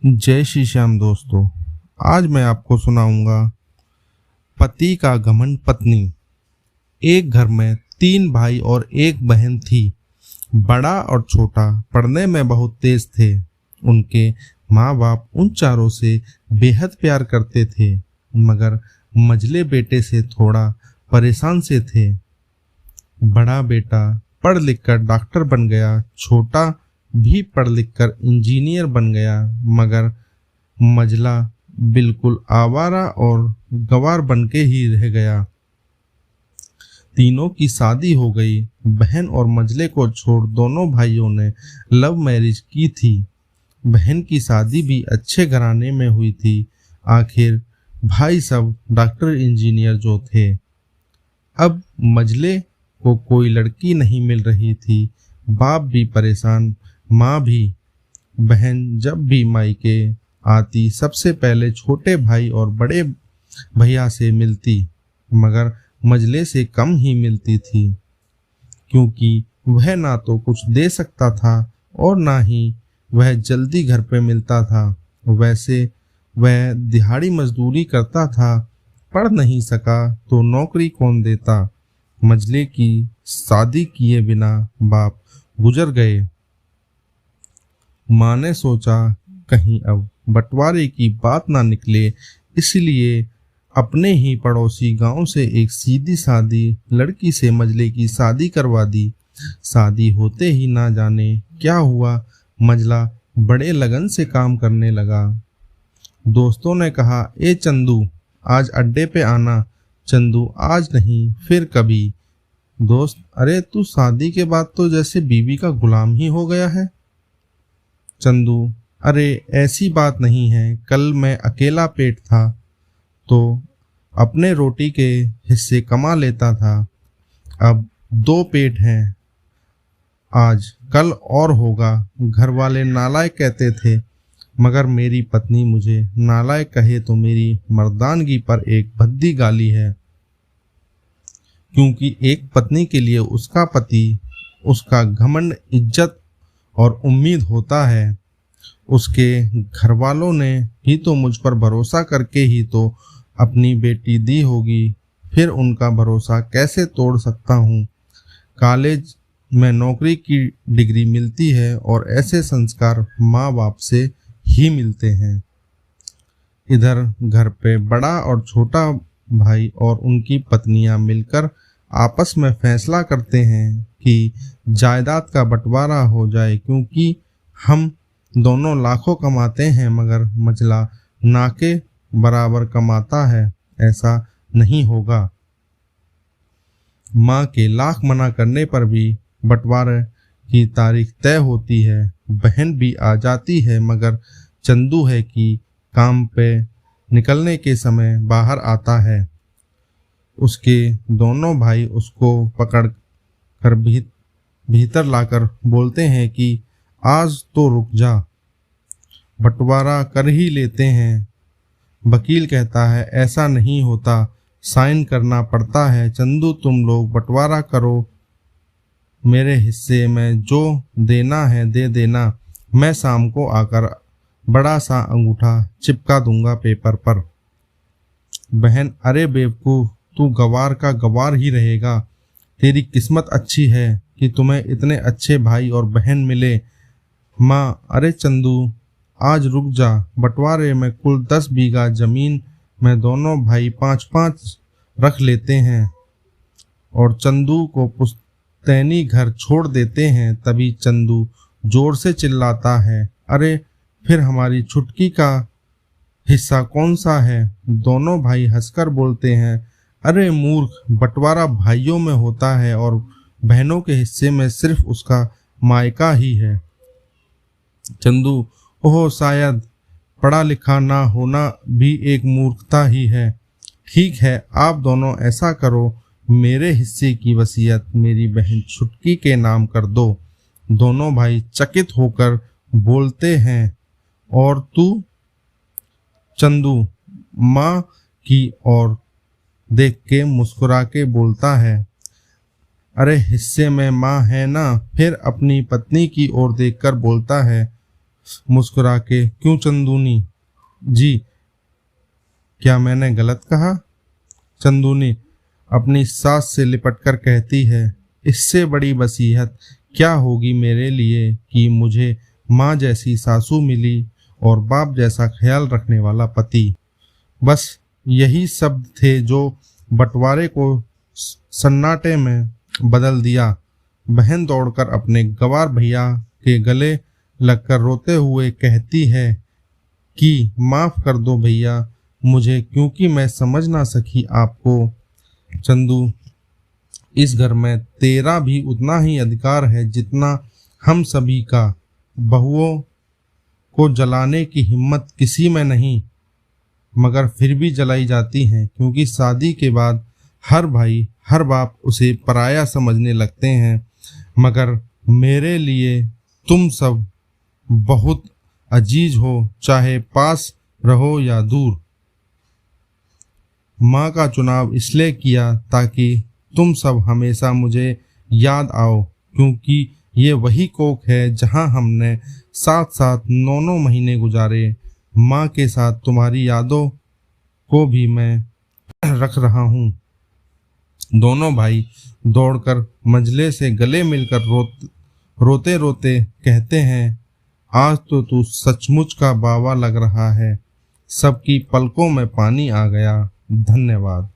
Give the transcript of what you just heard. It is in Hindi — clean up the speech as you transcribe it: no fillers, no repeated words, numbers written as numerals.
जय श्री श्याम दोस्तों। आज मैं आपको सुनाऊंगा पति का घमंड पत्नी। एक घर में 3 भाई और 1 बहन थी। बड़ा और छोटा पढ़ने में बहुत तेज थे। उनके माँ बाप उन चारों से बेहद प्यार करते थे, मगर मझले बेटे से थोड़ा परेशान से थे। बड़ा बेटा पढ़ लिख कर डॉक्टर बन गया, छोटा भी पढ़ लिख कर इंजीनियर बन गया, मगर मझला बिल्कुल आवारा और गंवार बन के ही रह गया। तीनों की शादी हो गई। बहन और मझले को छोड़ दोनों भाइयों ने लव मैरिज की थी। बहन की शादी भी अच्छे घराने में हुई थी। आखिर भाई सब डॉक्टर इंजीनियर जो थे। अब मझले को कोई लड़की नहीं मिल रही थी। बाप भी परेशान, माँ भी। बहन जब भी मायके आती सबसे पहले छोटे भाई और बड़े भैया से मिलती, मगर मझले से कम ही मिलती थी, क्योंकि वह ना तो कुछ दे सकता था और ना ही वह जल्दी घर पे मिलता था। वैसे वह दिहाड़ी मजदूरी करता था, पढ़ नहीं सका तो नौकरी कौन देता। मझले की शादी किए बिना बाप गुजर गए। माँ ने सोचा कहीं अब बंटवारे की बात ना निकले, इसलिए अपने ही पड़ोसी गांव से एक सीधी सादी लड़की से मझले की शादी करवा दी। शादी होते ही ना जाने क्या हुआ, मझला बड़े लगन से काम करने लगा। दोस्तों ने कहा, ए चंदू आज अड्डे पे आना। चंदू, आज नहीं फिर कभी। दोस्त, अरे तू शादी के बाद तो जैसे बीवी का गुलाम ही हो गया है। चंदू, अरे ऐसी बात नहीं है, कल मैं अकेला पेट था तो अपने रोटी के हिस्से कमा लेता था, अब 2 पेट हैं, आज कल और होगा। घर वाले नालायक कहते थे, मगर मेरी पत्नी मुझे नालायक कहे तो मेरी मर्दानगी पर एक भद्दी गाली है, क्योंकि एक पत्नी के लिए उसका पति उसका घमंड, इज्जत और उम्मीद होता है। उसके घर वालों ने ही तो मुझ पर भरोसा करके ही तो अपनी बेटी दी होगी, फिर उनका भरोसा कैसे तोड़ सकता हूँ। कॉलेज में नौकरी की डिग्री मिलती है और ऐसे संस्कार माँ बाप से ही मिलते हैं। इधर घर पे बड़ा और छोटा भाई और उनकी पत्नियां मिलकर आपस में फैसला करते हैं कि जायदाद का बंटवारा हो जाए, क्योंकि हम दोनों लाखों कमाते हैं मगर मझला ना के बराबर कमाता है। ऐसा नहीं होगा। माँ के लाख मना करने पर भी बंटवारे की तारीख तय होती है। बहन भी आ जाती है, मगर चंदू है कि काम पे निकलने के समय बाहर आता है। उसके दोनों भाई उसको पकड़ कर भीतर लाकर बोलते हैं कि आज तो रुक जा, बंटवारा कर ही लेते हैं। वकील कहता है, ऐसा नहीं होता, साइन करना पड़ता है। चंदू, तुम लोग बंटवारा करो, मेरे हिस्से में जो देना है दे देना, मैं शाम को आकर बड़ा सा अंगूठा चिपका दूंगा पेपर पर। बहन, अरे बेवकूफ, तू गवार का गवार ही रहेगा। तेरी किस्मत अच्छी है कि तुम्हें इतने अच्छे भाई और बहन मिले। माँ, अरे चंदू आज रुक जा, बंटवारे में कुल 10 बीघा जमीन में दोनों भाई 5-5 रख लेते हैं और चंदू को पुश्तैनी घर छोड़ देते हैं। तभी चंदू जोर से चिल्लाता है, अरे फिर हमारी छुटकी का हिस्सा कौन सा है। दोनों भाई हंसकर बोलते हैं, अरे मूर्ख, बंटवारा भाइयों में होता है और बहनों के हिस्से में सिर्फ उसका मायका ही है। चंदू, ओह शायद पढ़ा लिखा ना होना भी एक मूर्खता ही है। ठीक है, आप दोनों ऐसा करो, मेरे हिस्से की वसीयत मेरी बहन छुटकी के नाम कर दो। दोनों भाई चकित होकर बोलते हैं, और तू? चंदू माँ की ओर देख के मुस्कुरा के बोलता है, अरे हिस्से में माँ है ना। फिर अपनी पत्नी की ओर देखकर बोलता है, मुस्कुरा के, क्यों चंदूनी जी, क्या मैंने गलत कहा? चंदूनी अपनी सास से लिपटकर कहती है, इससे बड़ी वसीयत क्या होगी मेरे लिए कि मुझे माँ जैसी सासू मिली और बाप जैसा ख्याल रखने वाला पति। बस यही शब्द थे जो बंटवारे को सन्नाटे में बदल दिया। बहन दौड़कर अपने गवार भैया के गले लगकर रोते हुए कहती है कि माफ़ कर दो भैया मुझे, क्योंकि मैं समझ ना सकी आपको। चंदू, इस घर में तेरा भी उतना ही अधिकार है जितना हम सभी का। बहुओं को जलाने की हिम्मत किसी में नहीं, मगर फिर भी जलाई जाती हैं, क्योंकि शादी के बाद हर भाई हर बाप उसे पराया समझने लगते हैं। मगर मेरे लिए तुम सब बहुत अजीज हो, चाहे पास रहो या दूर। माँ का चुनाव इसलिए किया ताकि तुम सब हमेशा मुझे याद आओ, क्योंकि ये वही कोख है जहाँ हमने साथ साथ 9 महीने गुजारे। माँ के साथ तुम्हारी यादों को भी मैं रख रहा हूँ। दोनों भाई दौड़कर मंझले से गले मिलकर रोते रोते कहते हैं, आज तो तू सचमुच का बाबा लग रहा है। सबकी पलकों में पानी आ गया। धन्यवाद।